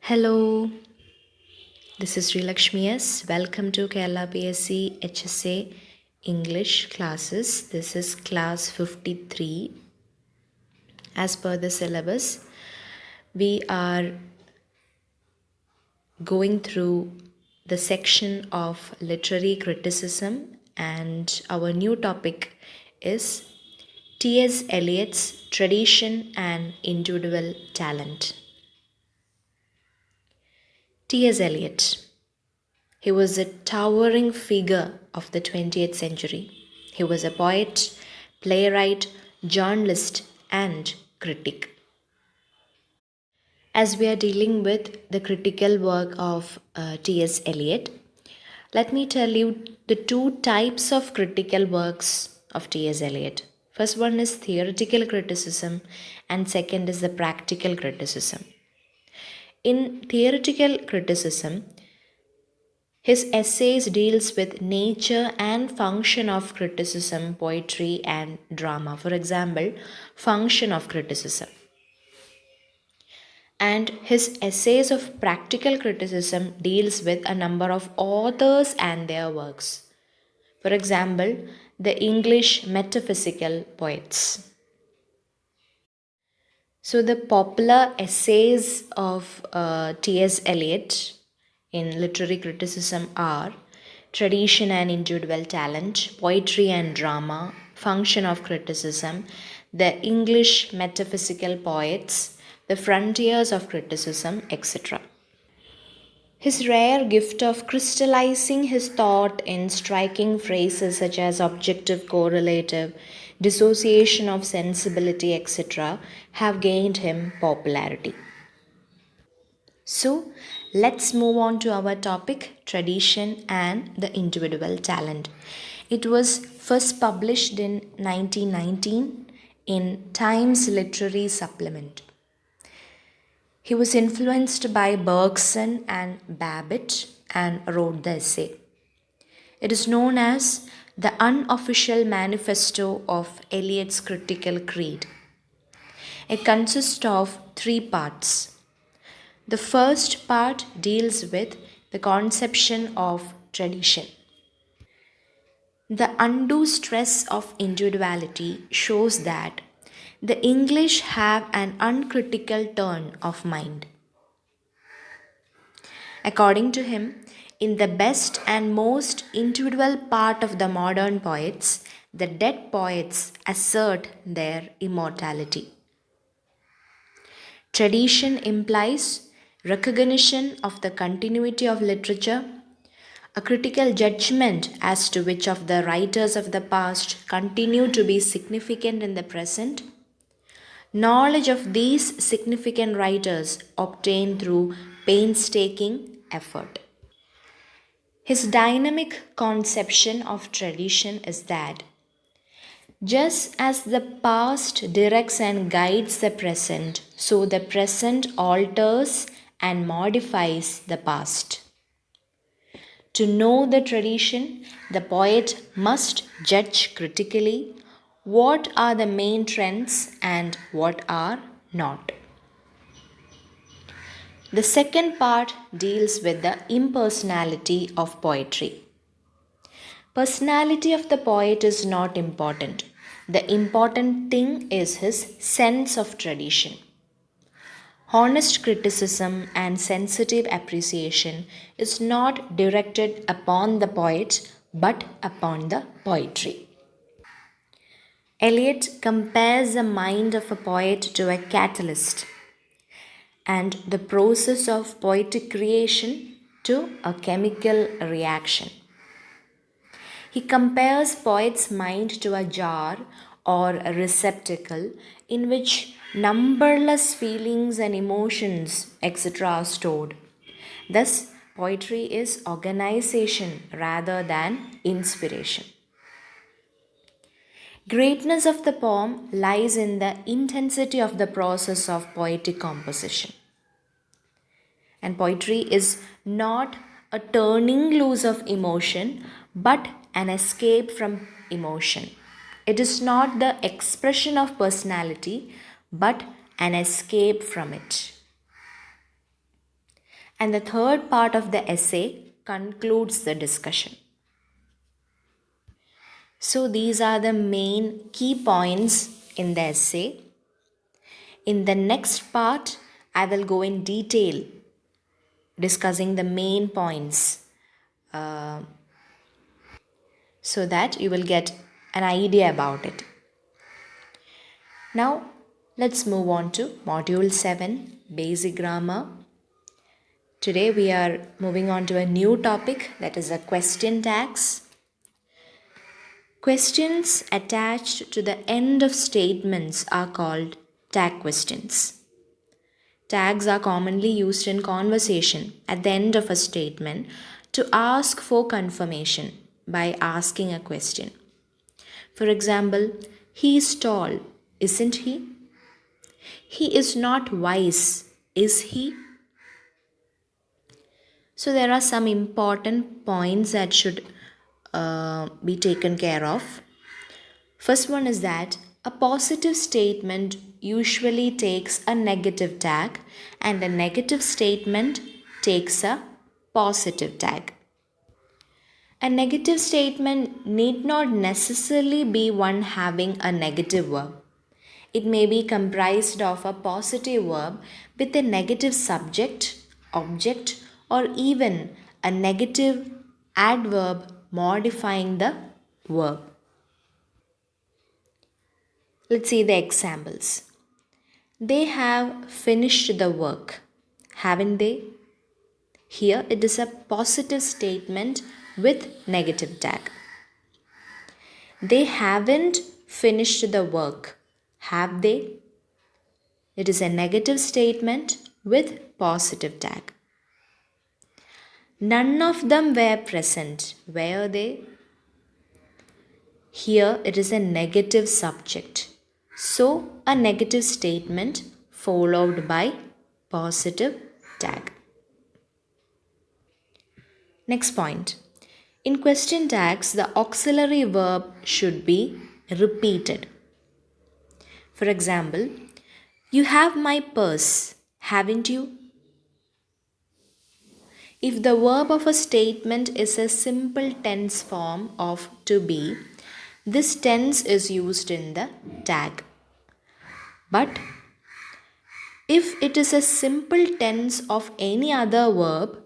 Hello, this is Srilakshmi S. Welcome to Kerala PSC HSA English classes. This is class 53. As per the syllabus, we are going through the section of literary criticism, and our new topic is T.S. Eliot's Tradition and Individual Talent. T.S. Eliot. He was a towering figure of the 20th century. He was a poet, playwright, journalist, and critic. As we are dealing with the critical work of T.S. Eliot, let me tell you the two types of critical works of T.S. Eliot. First one is theoretical criticism, and second is the practical criticism. In theoretical criticism, his essays deals with nature and function of criticism, poetry and drama. For example, function of criticism. And his essays of practical criticism deals with a number of authors and their works. For example, the English metaphysical poets. So the popular essays of T.S. Eliot in literary criticism are Tradition and Individual Talent, Poetry and Drama, Function of Criticism, The English Metaphysical Poets, The Frontiers of Criticism, etc. His rare gift of crystallizing his thought in striking phrases such as objective correlative, dissociation of sensibility, etc., have gained him popularity. So, let's move on to our topic, tradition and the individual talent. It was first published in 1919 in Times Literary Supplement. He was influenced by Bergson and Babbitt and wrote the essay. It is known as the unofficial manifesto of Eliot's critical creed. It consists of 3 parts. The first part deals with the conception of tradition. The undue stress of individuality shows that the English have an uncritical turn of mind. According to him, in the best and most individual part of the modern poets, the dead poets assert their immortality. Tradition implies recognition of the continuity of literature, a critical judgment as to which of the writers of the past continue to be significant in the present, knowledge of these significant writers obtained through painstaking effort. His dynamic conception of tradition is that just as the past directs and guides the present, so the present alters and modifies the past. To know the tradition, the poet must judge critically what are the main trends and what are not. The second part deals with the impersonality of poetry. Personality of the poet is not important. The important thing is his sense of tradition. Honest criticism and sensitive appreciation is not directed upon the poet but upon the poetry. Eliot compares the mind of a poet to a catalyst and the process of poetic creation to a chemical reaction. He compares poet's mind to a jar or a receptacle in which numberless feelings and emotions, etc., are stored. Thus, poetry is organization rather than inspiration. Greatness of the poem lies in the intensity of the process of poetic composition. And poetry is not a turning loose of emotion, but an escape from emotion. It is not the expression of personality, but an escape from it. And the third part of the essay concludes the discussion. So these are the main key points in the essay. In the next part, I will go in detail discussing the main points so that you will get an idea about it. Now, let's move on to Module 7, Basic Grammar. Today we are moving on to a new topic, that is a question tags. Questions attached to the end of statements are called tag questions. Tags are commonly used in conversation at the end of a statement to ask for confirmation by asking a question. For example, he is tall, isn't he? He is not wise, is he? So there are some important points that should be taken care of. First one is that a positive statement usually takes a negative tag and a negative statement takes a positive tag. A negative statement need not necessarily be one having a negative verb. It may be comprised of a positive verb with a negative subject, object, or even a negative adverb modifying the verb. Let's see the examples. They have finished the work, haven't they? Here it is a positive statement with negative tag. They haven't finished the work, have they? It is a negative statement with positive tag. None of them were present, were they? Here it is a negative subject. So a negative statement followed by positive tag. Next point. In question tags, the auxiliary verb should be repeated. For example, you have my purse, haven't you? If the verb of a statement is a simple tense form of to be, this tense is used in the tag. But if it is a simple tense of any other verb,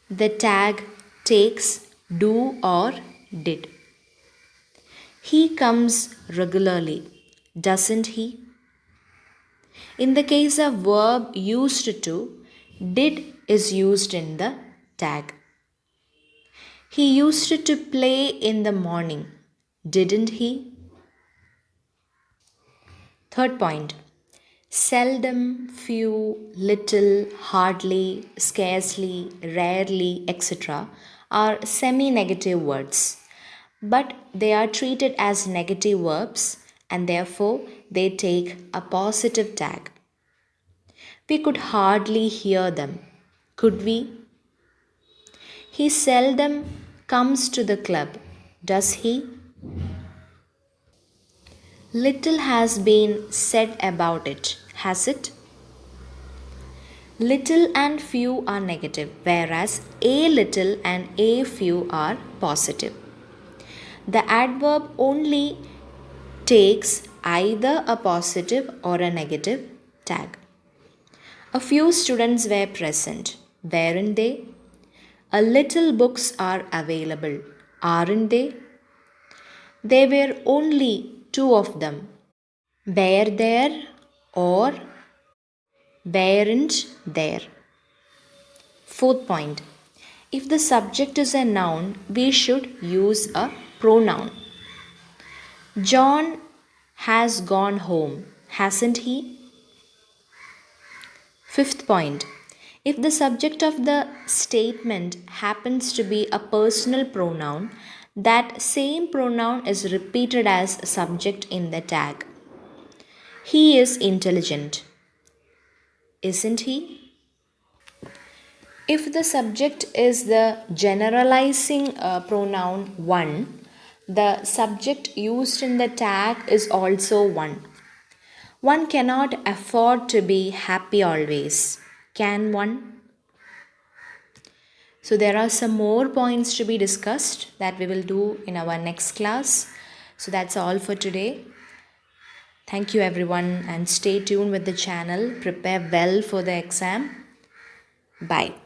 the tag takes do or did. He comes regularly, doesn't he? In the case of verb used to, did is used in the tag. He used to play in the morning, didn't he? Third point. Seldom, few, little, hardly, scarcely, rarely, etc. are semi-negative words, but they are treated as negative verbs and therefore they take a positive tag. We could hardly hear them, could we? He seldom comes to the club, does he? Little has been said about it, has it? Little and few are negative, whereas a little and a few are positive. The adverb only takes either a positive or a negative tag. A few students were present, weren't they? A little books are available, aren't they? There were only two of them. Were there or weren't there? Fourth point. If the subject is a noun, we should use a pronoun. John has gone home, hasn't he? Fifth point. If the subject of the statement happens to be a personal pronoun, that same pronoun is repeated as subject in the tag. He is intelligent, isn't he? If the subject is the generalizing pronoun one, the subject used in the tag is also one. One cannot afford to be happy always, can one? So there are some more points to be discussed that we will do in our next class. So that's all for today. Thank you everyone, and stay tuned with the channel. Prepare well for the exam. Bye.